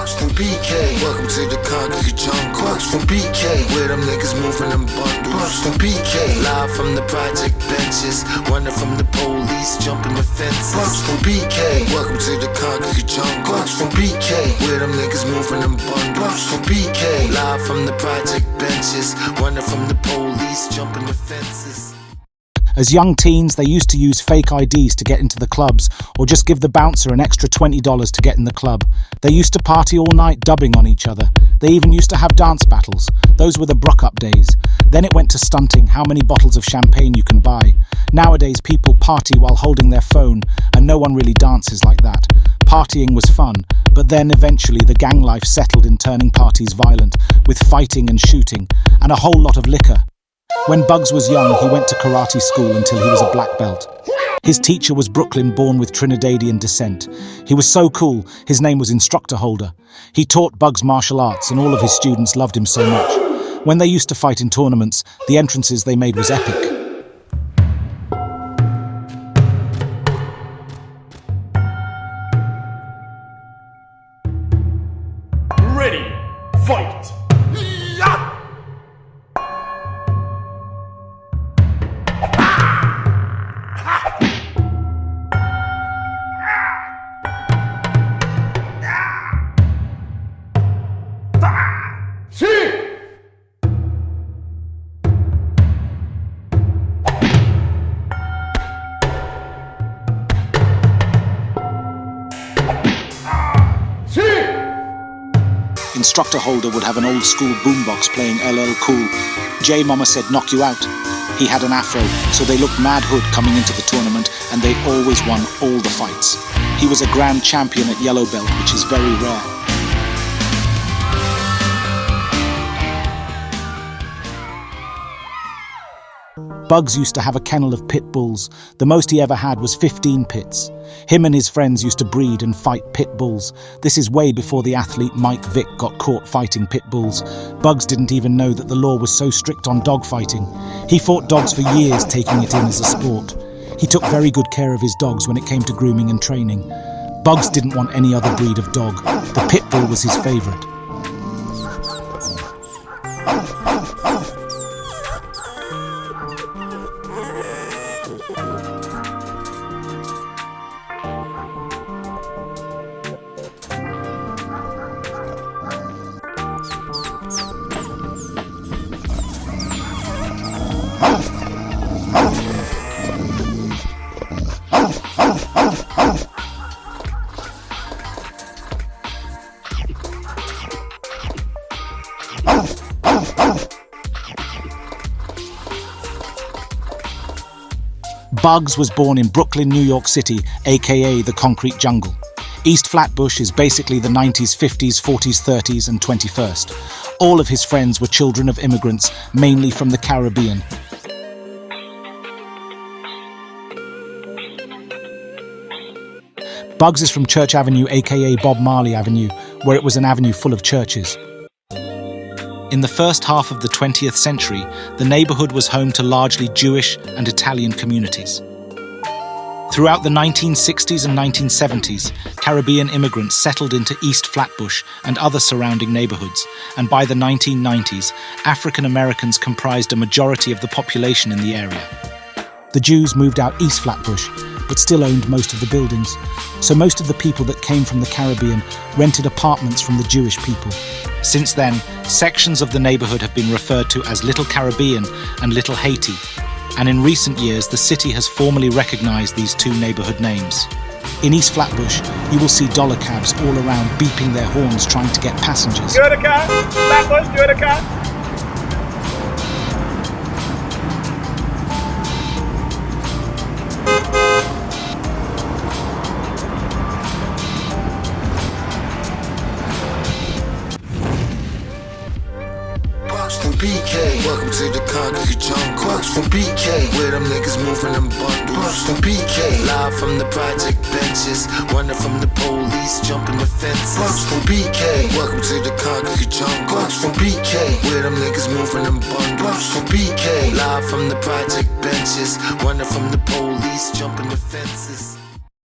Bucks from BK, welcome to the concrete jungle. Bucks from BK, where them niggas moving them bundles. Bucks from BK, live from the project benches, running from the police, jumping the fences. Bucks from BK, welcome to the concrete jungle. Bucks from BK, where them niggas moving them bundles. Bucks from BK, live from the project benches, running from the police, jumping the fences. As young teens, they used to use fake IDs to get into the clubs, or just give the bouncer an extra $20 to get in the club. They used to party all night dubbing on each other. They even used to have dance battles. Those were the Bruck-up days. Then it went to stunting how many bottles of champagne you can buy. Nowadays, people party while holding their phone, and no one really dances like that. Partying was fun, but then eventually the gang life settled in turning parties violent, with fighting and shooting, and a whole lot of liquor. When Bugs was young, he went to karate school until he was a black belt. His teacher was Brooklyn-born with Trinidadian descent. He was so cool, his name was Instructor Holder. He taught Bugs martial arts, and all of his students loved him so much. When they used to fight in tournaments, the entrances they made was epic. Ready, fight! Instructor Holder would have an old-school boombox playing LL Cool. J Mama said, "Knock you out." He had an afro, so they looked mad hood coming into the tournament, and they always won all the fights. He was a grand champion at yellow belt, which is very rare. Bugs used to have a kennel of pit bulls. The most he ever had was 15 pits. Him and his friends used to breed and fight pit bulls. This is way before the athlete Mike Vick got caught fighting pit bulls. Bugs didn't even know that the law was so strict on dog fighting. He fought dogs for years, taking it in as a sport. He took very good care of his dogs when it came to grooming and training. Bugs didn't want any other breed of dog. The pit bull was his favorite. Bugs was born in Brooklyn, New York City, aka the Concrete Jungle. East Flatbush is basically the 90s, 50s, 40s, 30s, and 21st. All of his friends were children of immigrants, mainly from the Caribbean. Bugs is from Church Avenue, aka Bob Marley Avenue, where it was an avenue full of churches. In the first half of the 20th century, the neighborhood was home to largely Jewish and Italian communities. Throughout the 1960s and 1970s, Caribbean immigrants settled into East Flatbush and other surrounding neighborhoods, and by the 1990s, African Americans comprised a majority of the population in the area. The Jews moved out East Flatbush, but still owned most of the buildings, so most of the people that came from the Caribbean rented apartments from the Jewish people. Since then, sections of the neighborhood have been referred to as Little Caribbean and Little Haiti, and in recent years the city has formally recognized these two neighborhood names. In East Flatbush, you will see dollar cabs all around beeping their horns trying to get passengers. You heard a car? Flatbush, you heard a car? From BK, welcome to the concrete jungle. Bucks from BK, where them niggas moving them bundles. Bucks from BK, live from the project benches, running from the police, jumping the fences. Bucks from BK, welcome to the concrete jungle. Bucks from BK, where them niggas moving them bundles. Bucks from BK, live from the project benches, running from the police, jumping the fences.